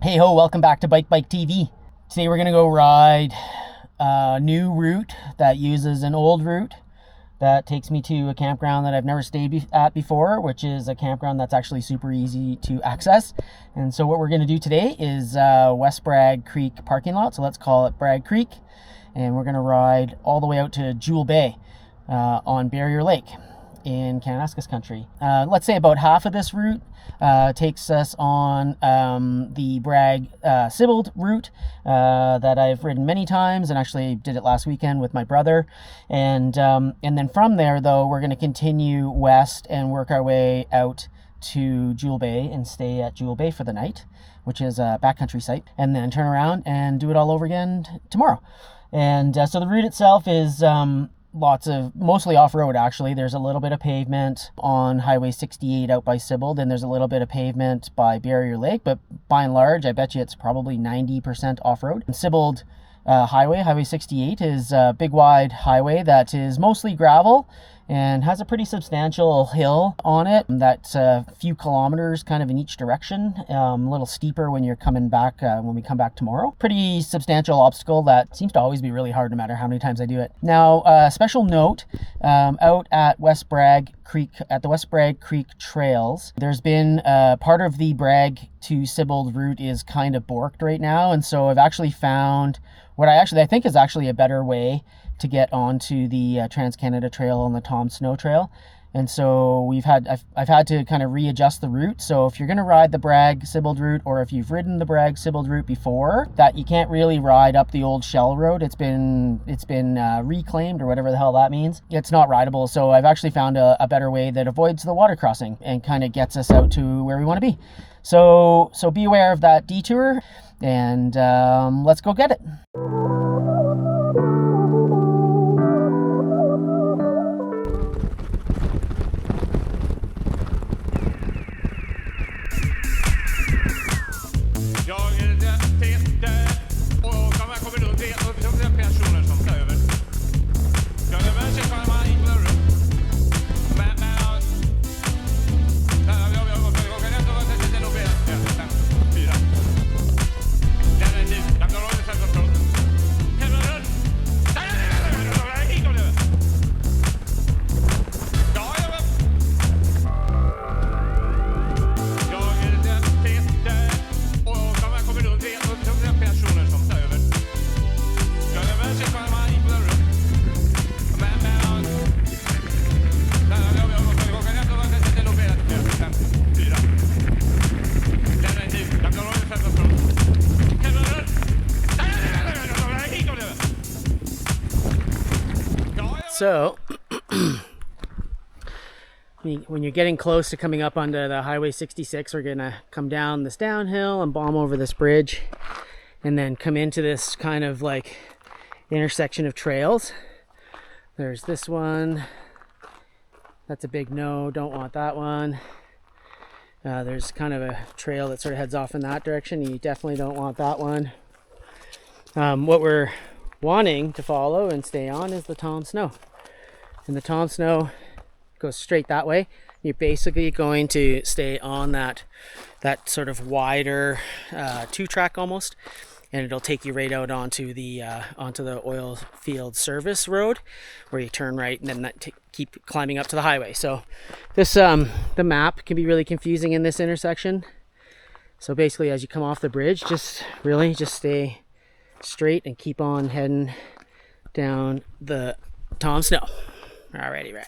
Hey ho, welcome back to Bike TV. Today we're gonna go ride a new route that uses an old route that takes me to a campground that I've never stayed at before, which is a campground that's actually super easy to access. And so what we're gonna do today is West Bragg Creek parking lot, so let's call it Bragg Creek. And we're gonna ride all the way out to Jewell Bay on Barrier Lake in Kananaskis country. Let's say about half of this route takes us on the Bragg Sibbald route that I've ridden many times, and actually did it last weekend with my brother. And then from there, though, we're going to continue west and work our way out to Jewell Bay and stay at Jewell Bay for the night, which is a backcountry site, and then turn around and do it all over again tomorrow. And so the route itself is mostly off-road. Actually, there's a little bit of pavement on Highway 68 out by Sibbald, and there's a little bit of pavement by Barrier Lake, but by and large I bet you it's probably 90% off-road. Sibbald Highway 68 is a big wide highway that is mostly gravel and has a pretty substantial hill on it that's a few kilometers kind of in each direction, a little steeper when you're coming back, when we come back tomorrow. Pretty substantial obstacle that seems to always be really hard no matter how many times I do it. Now, special note, out at West Bragg Creek, at the West Bragg Creek trails, there's been part of the Bragg to Sibbald route is kind of borked right now, and so I've actually found what I think is actually a better way to get onto the Trans-Canada Trail and the Tom Snow Trail. And so I've had to kind of readjust the route. So if you're going to ride the Bragg Sibbald route, or if you've ridden the Bragg Sibbald route before, that you can't really ride up the old Shell Road. It's been reclaimed, or whatever the hell that means. It's not rideable. So I've actually found a better way that avoids the water crossing and kind of gets us out to where we want to be. So be aware of that detour, and let's go get it. So, when you're getting close to coming up onto the Highway 66, we're gonna come down this downhill and bomb over this bridge, and then come into this kind of like intersection of trails. There's this one. That's a big no, don't want that one. There's kind of a trail that sort of heads off in that direction. You definitely don't want that one. What we're wanting to follow and stay on is the Tom Snow. And the Tom Snow goes straight that way. You're basically going to stay on that sort of wider two-track almost, and it'll take you right out onto the oil field service road, where you turn right and then keep climbing up to the highway. So this the map can be really confusing in this intersection. So basically, as you come off the bridge, just stay straight and keep on heading down the Tom Snow. Alrighty, right.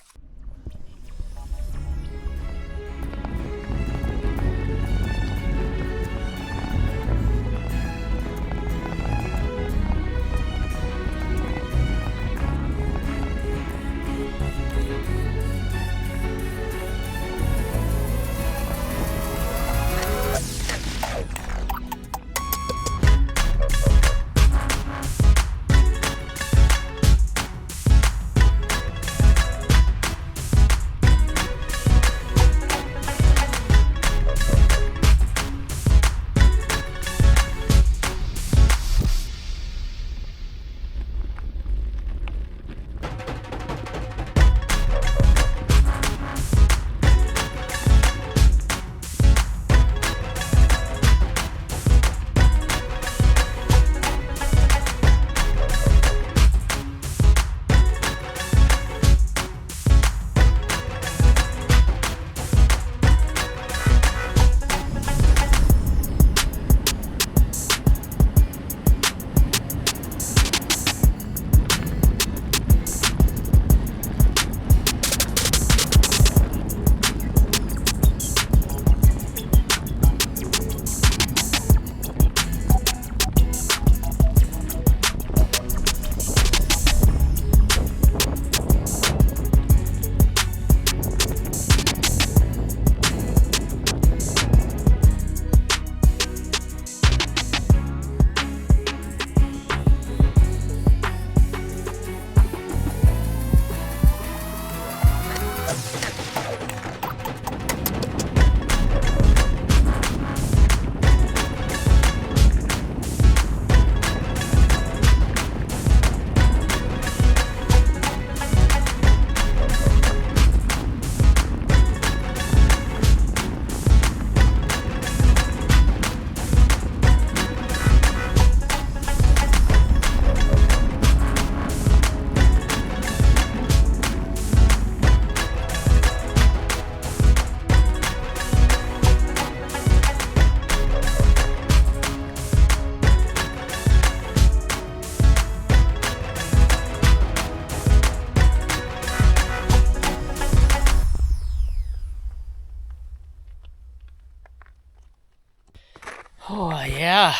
Oh yeah.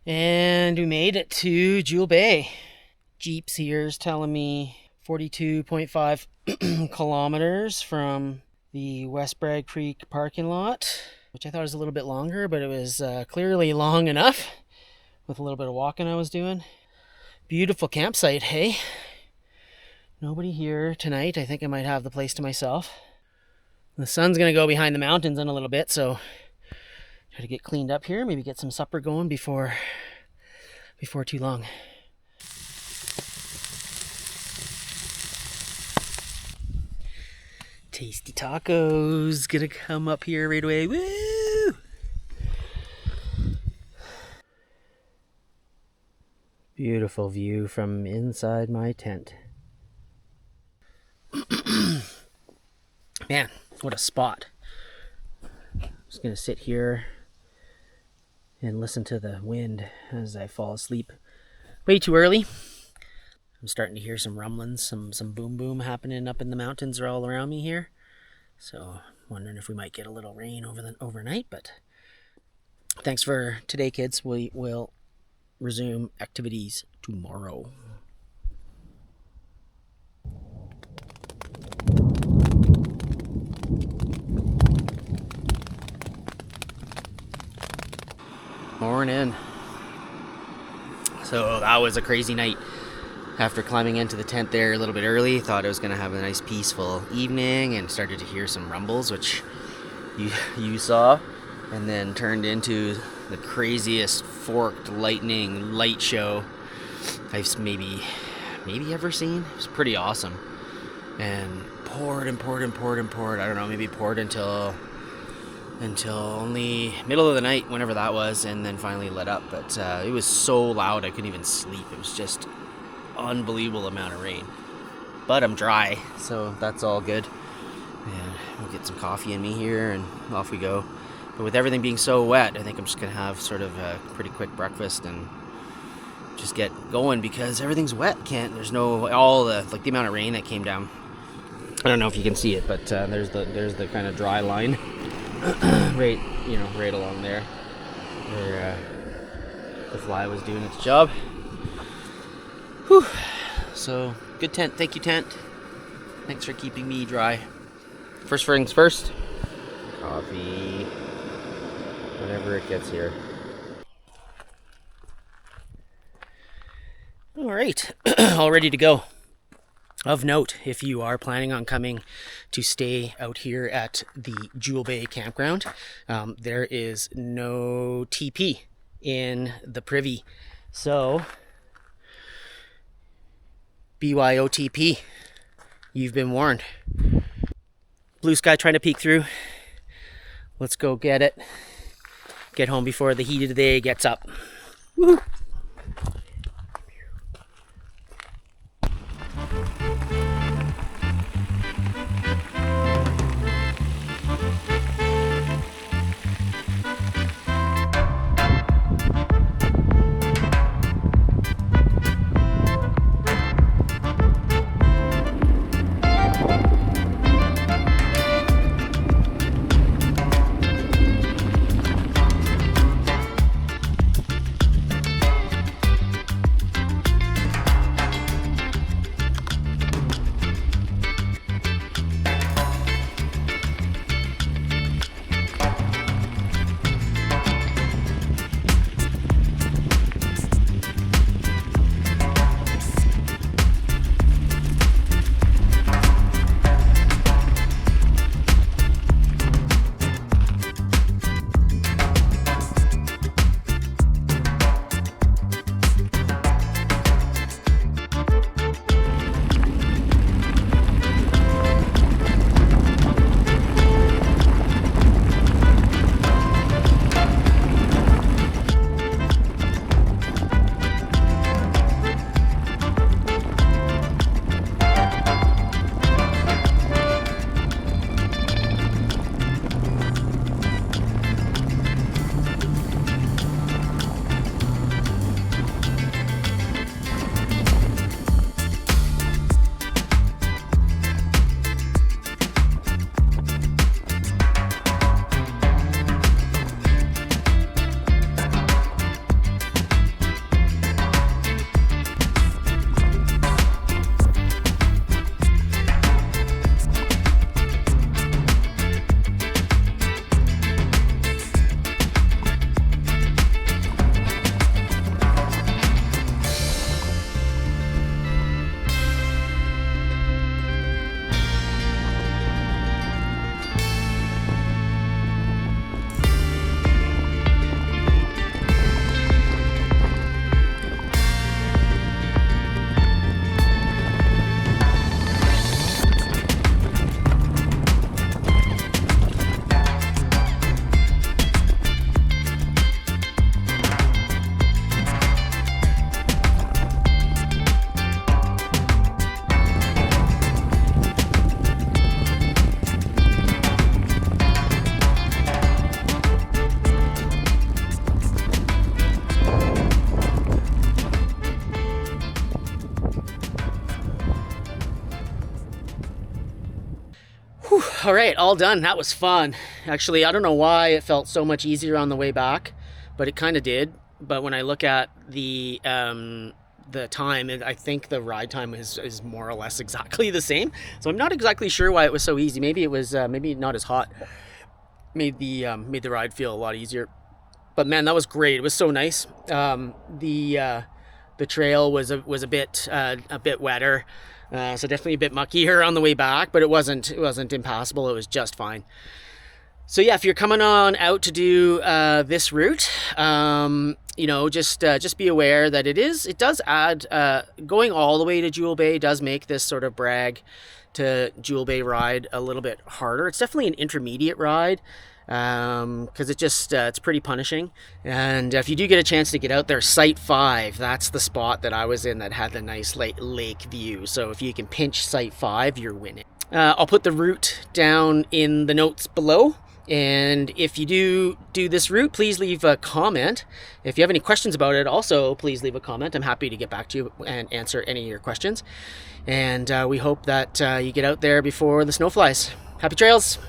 And we made it to Jewell Bay. Jeeps here is telling me 42.5 kilometers from the West Bragg Creek parking lot, which I thought was a little bit longer, but it was clearly long enough with a little bit of walking I was doing. Beautiful campsite, hey? Nobody here tonight. I think I might have the place to myself. The sun's gonna go behind the mountains in a little bit, so try to get cleaned up here, maybe get some supper going before too long. Tasty tacos gonna come up here right away. Woo! Beautiful view from inside my tent. Man, what a spot. I'm just gonna sit here and listen to the wind as I fall asleep. Way too early. I'm starting to hear some rumblings, some boom boom happening up in the mountains all around me here. So wondering if we might get a little rain overnight, but thanks for today, kids. We will resume activities tomorrow. Morning. So that was a crazy night. After climbing into the tent there a little bit early, thought I was going to have a nice peaceful evening and started to hear some rumbles, which you saw, and then turned into the craziest forked lightning light show I've maybe ever seen. It was pretty awesome. And poured. I don't know, maybe poured until only middle of the night, whenever that was, and then finally let up. But it was so loud I couldn't even sleep. It was just unbelievable amount of rain. But I'm dry, so that's all good. And we'll get some coffee in me here and off we go. But with everything being so wet, I think I'm just gonna have sort of a pretty quick breakfast and just get going because everything's wet. There's no the amount of rain that came down. I don't know if you can see it, but there's the kind of dry line right along there where the fly was doing its job. Whew. So good tent. Thank you, tent. Thanks for keeping me dry. First things first. Coffee. Whenever it gets here. All right, all ready to go. Of note, if you are planning on coming to stay out here at the Jewell Bay campground, there is no TP in the privy. So, BYOTP, you've been warned. Blue sky trying to peek through. Let's go get it. Get home before the heat of the day gets up. Woo-hoo. All right, all done. That was fun. Actually, I don't know why it felt so much easier on the way back, but it kind of did. But when I look at the time, I think the ride time is more or less exactly the same. So I'm not exactly sure why it was so easy. Maybe it was maybe not as hot. Made the ride feel a lot easier. But man, that was great. It was so nice. The trail was a bit wetter. So definitely a bit muckier on the way back, but it wasn't impassable. It was just fine. So yeah, if you're coming on out to do this route, just be aware that it does add, going all the way to Jewell Bay does make this sort of Bragg to Jewell Bay ride a little bit harder. It's definitely an intermediate ride, because it's pretty punishing. And if you do get a chance to get out there, Site 5, that's the spot that I was in that had the nice lake view. So if you can pinch Site 5, you're winning. I'll put the route down in the notes below. And if you do this route, please leave a comment. If you have any questions about it, also please leave a comment. I'm happy to get back to you and answer any of your questions. And we hope that you get out there before the snow flies. Happy trails!